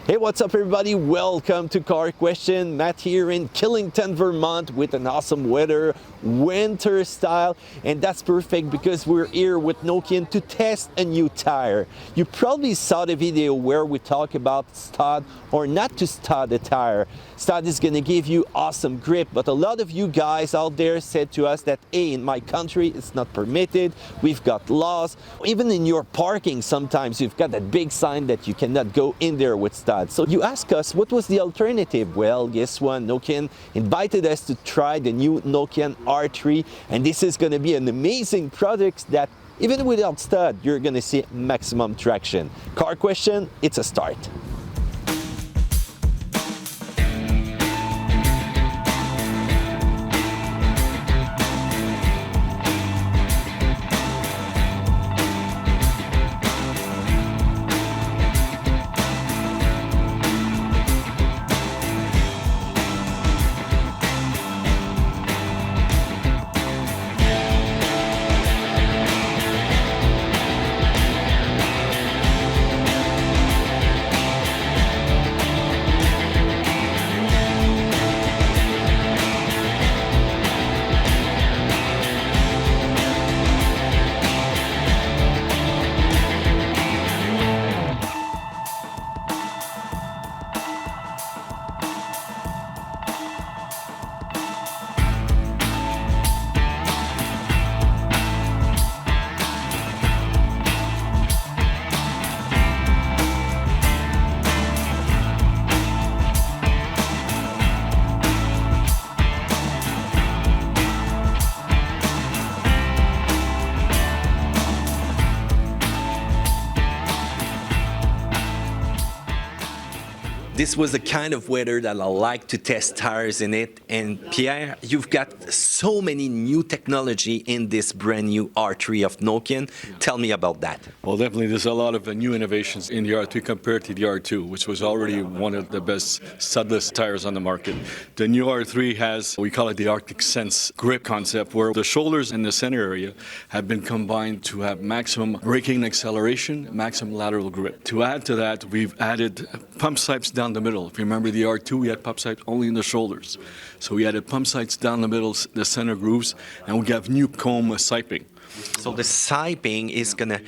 Hey, what's up everybody? Welcome to Car Question. Matt here in Killington, Vermont with an awesome weather, winter style, and that's perfect because we're here with Nokian to test a new tire. You probably saw the video where we talk about stud or not to stud a tire. Stud is gonna give you awesome grip, but a lot of you guys out there said to us that, hey, in my country it's not permitted, we've got laws. Even in your parking sometimes you've got that big sign that you cannot go in there with stud. So you ask us, what was the alternative? Well, guess what? Nokian invited us to try the new Nokian R3, and this is going to be an amazing product that even without stud, you're going to see maximum traction. Car Question, it's a start. This was the kind of weather that I like to test tires in it. And Pierre, you've got so many new technology in this brand new R3 of Nokian. Tell me about that. Well, definitely there's a lot of new innovations in the R3 compared to the R2, which was already one of the best studless tires on the market. The new R3 has, we call it the Arctic Sense grip concept, where the shoulders and the center area have been combined to have maximum braking and acceleration, maximum lateral grip. To add to that, we've added pump sipes down the middle. If you remember the R2, we had pump sipes only in the shoulders. So we added pump sipes down the middle, the center grooves, and we have new comb siping. So the siping is gonna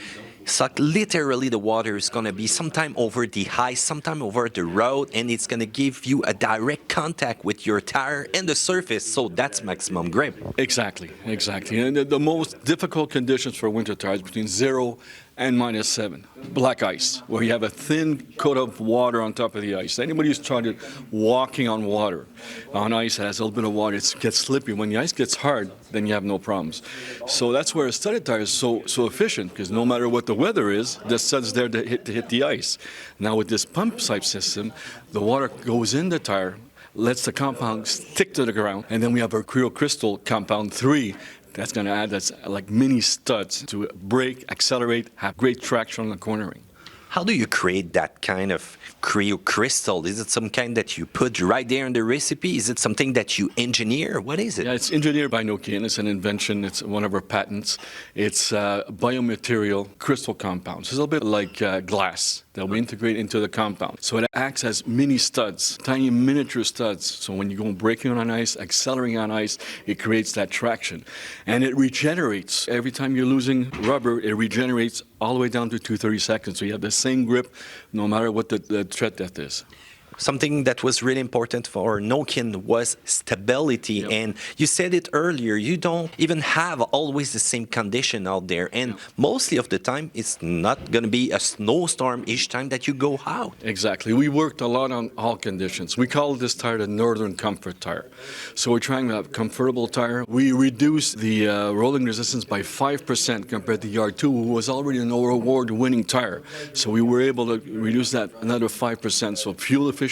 suck literally the water is gonna be sometime over the ice, sometime over the road, and it's gonna give you a direct contact with your tire and the surface, so that's maximum grip. Exactly. And the most difficult conditions for winter tires between 0 and -7. Black ice, where you have a thin coat of water on top of the ice. Anybody who's tried walking on water, on ice that has a little bit of water, it gets slippy. When the ice gets hard, then you have no problems. So that's where a studded tire is so efficient, because no matter what the weather is, the stud's there to hit the ice. Now with this pump sipe system, the water goes in the tire, lets the compound stick to the ground, and then we have our crystal compound 3 that's going to add that's like mini studs to brake, accelerate, have great traction on the cornering. How do you create that kind of crystal? Is it some kind that you put right there in the recipe? Is it something that you engineer? What is it? Yeah, it's engineered by Nokian. It's an invention. It's one of our patents. It's biomaterial crystal compounds. It's a little bit like glass that we integrate into the compound. So it acts as mini studs, tiny miniature studs. So when you go braking on ice, accelerating on ice, it creates that traction. And it regenerates. Every time you're losing rubber, it regenerates all the way down to 230 seconds. So you have the same grip no matter what the tread depth is. Something that was really important for Nokian was stability. Yep. And you said it earlier, you don't even have always the same condition out there. And mostly of the time, it's not going to be a snowstorm each time that you go out. Exactly. We worked a lot on all conditions. We call this tire the Northern Comfort tire. So we're trying to have a comfortable tire. We reduced the rolling resistance by 5% compared to the R2, who was already an award-winning tire. So we were able to reduce that another 5%. So fuel efficiency,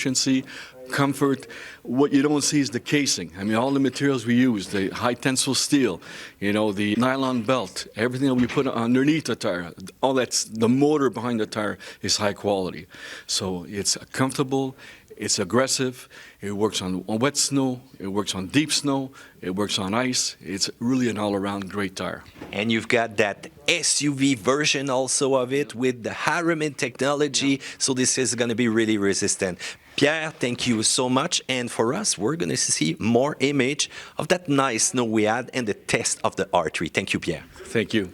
comfort. What you don't see is the casing. I mean, all the materials we use, the high tensile steel, you know, the nylon belt, everything that we put underneath the tire, all that's the motor behind the tire is high quality. So it's comfortable, It's aggressive. It works on wet snow. It works on deep snow. It works on ice. It's really an all-around great tire. And you've got that SUV version also of it with the Harriman technology, so this is going to be really resistant. Pierre, thank you so much. And for us, we're going to see more image of that nice snow we had and the test of the R3. Thank you, Pierre. Thank you.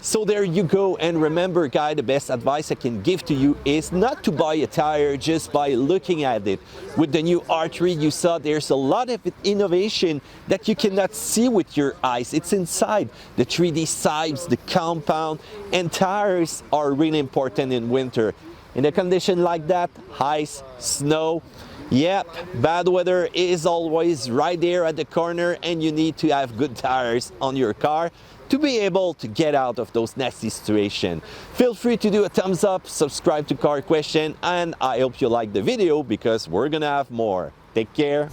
So there you go, and remember guys, the best advice I can give to you is not to buy a tire just by looking at it. With the new R3 you saw there's a lot of innovation that you cannot see with your eyes. It's inside the 3D sides, the compound, and tires are really important in winter. In a condition like that, ice, snow, yep, bad weather is always right there at the corner, and you need to have good tires on your car to be able to get out of those nasty situations. Feel free to do a thumbs up, subscribe to Car Question, and I hope you like the video because we're gonna have more. Take care.